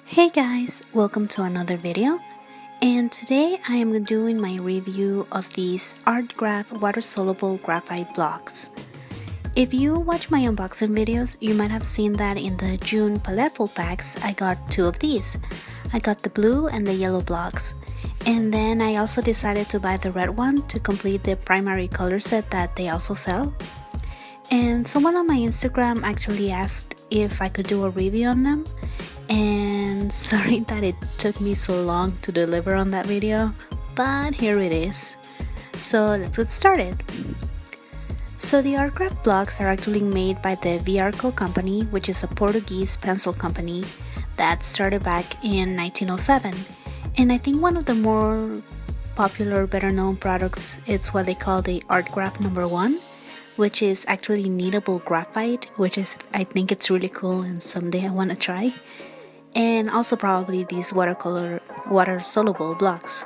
Hey guys, welcome to another video, and today I am doing my review of these ArtGraf water-soluble graphite blocks. If you watch my unboxing videos, you might have seen that in the June palettefull packs I got two of these. I got the blue and the yellow blocks, and then I also decided to buy the red one to complete the primary color set that they also sell. And someone on my Instagram actually asked if I could do a review on them, and sorry that it took me so long to deliver on that video, but here it is. So let's get started. So the Art Graf blocks are actually made by the Viarco company, which is a Portuguese pencil company that started back in 1907. And I think one of the more popular, better known products is what they call the Art Graf number 1, which is actually kneadable graphite, which is, I think it's really cool and someday I want to try. And also probably these water-soluble blocks.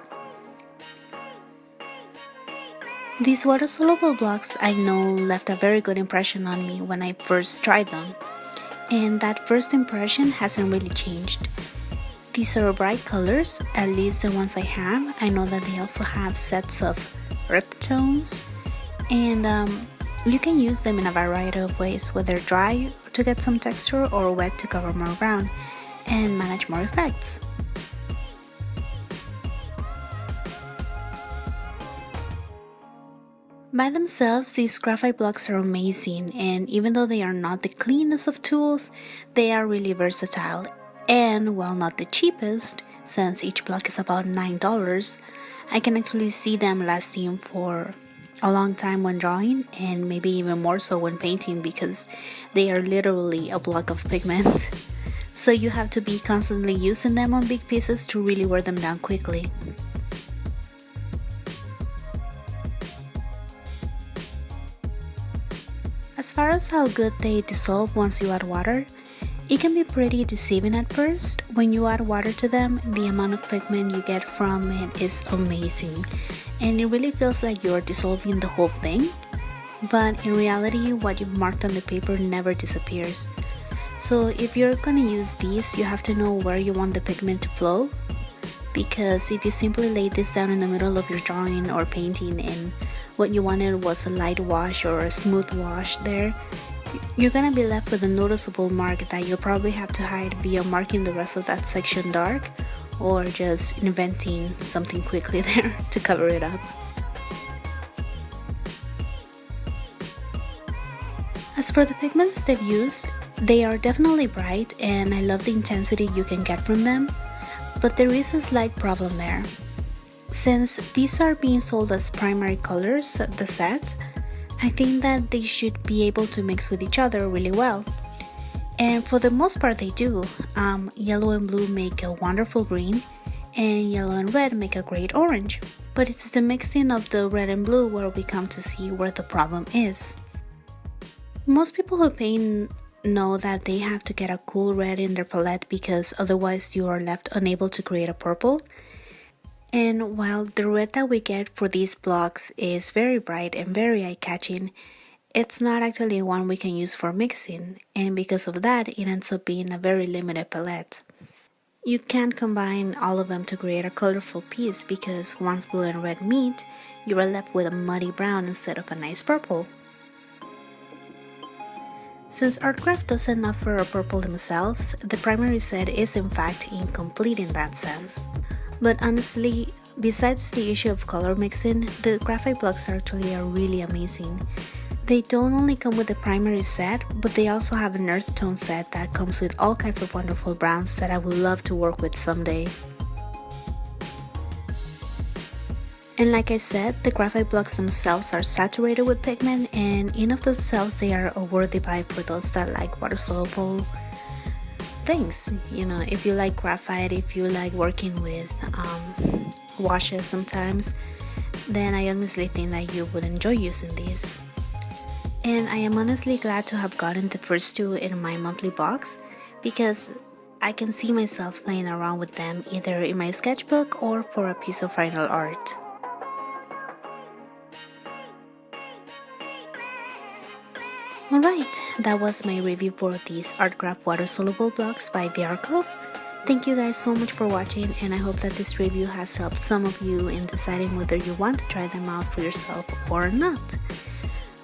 These water-soluble blocks I know left a very good impression on me when I first tried them, and that first impression hasn't really changed. These are bright colors, at least the ones I have. I know that they also have sets of earth tones, and you can use them in a variety of ways, whether dry to get some texture or wet to cover more ground and manage more effects. By themselves, these graphite blocks are amazing, and even though they are not the cleanest of tools, they are really versatile. And while not the cheapest, since each block is about $9, I can actually see them lasting for a long time when drawing, and maybe even more so when painting, because they are literally a block of pigment. So you have to be constantly using them on big pieces to really wear them down quickly. As far as how good they dissolve once you add water, it can be pretty deceiving at first. When you add water to them, the amount of pigment you get from it is amazing, and it really feels like you're dissolving the whole thing. But in reality, what you've marked on the paper never disappears. So if you're gonna use these, you have to know where you want the pigment to flow, because if you simply lay this down in the middle of your drawing or painting and what you wanted was a light wash or a smooth wash there, you're gonna be left with a noticeable mark that you'll probably have to hide via marking the rest of that section dark or just inventing something quickly there to cover it up. As for the pigments they've used, they are definitely bright and I love the intensity you can get from them, but there is a slight problem there. Since these are being sold as primary colors, the set, I think that they should be able to mix with each other really well. And for the most part they do. Yellow and blue make a wonderful green, and yellow and red make a great orange. But it's the mixing of the red and blue where we come to see where the problem is. Most people who paint know that they have to get a cool red in their palette because otherwise you are left unable to create a purple. And while the red that we get for these blocks is very bright and very eye-catching, it's not actually one we can use for mixing, and because of that it ends up being a very limited palette. You can't combine all of them to create a colorful piece because once blue and red meet, you are left with a muddy brown instead of a nice purple. Since Art Graf doesn't offer a purple themselves, the primary set is in fact incomplete in that sense. But honestly, besides the issue of color mixing, the graphite blocks actually are really amazing. They don't only come with the primary set, but they also have an earth tone set that comes with all kinds of wonderful browns that I would love to work with someday. And like I said, the graphite blocks themselves are saturated with pigment, and in of themselves they are a worthy buy for those that like water-soluble things. You know, if you like graphite, if you like working with washes sometimes, then I honestly think that you would enjoy using these. And I am honestly glad to have gotten the first two in my monthly box because I can see myself playing around with them either in my sketchbook or for a piece of final art. Alright, that was my review for these Art Graf water-soluble blocks by Viarco. Thank you guys so much for watching, and I hope that this review has helped some of you in deciding whether you want to try them out for yourself or not.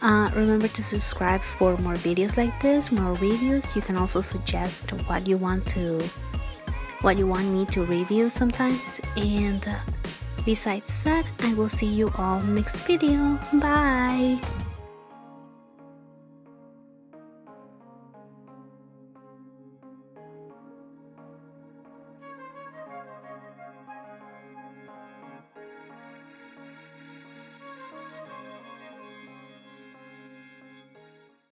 Remember to subscribe for more videos like this, more reviews. You can also suggest what you want me to review sometimes. And besides that, I will see you all next video. Bye!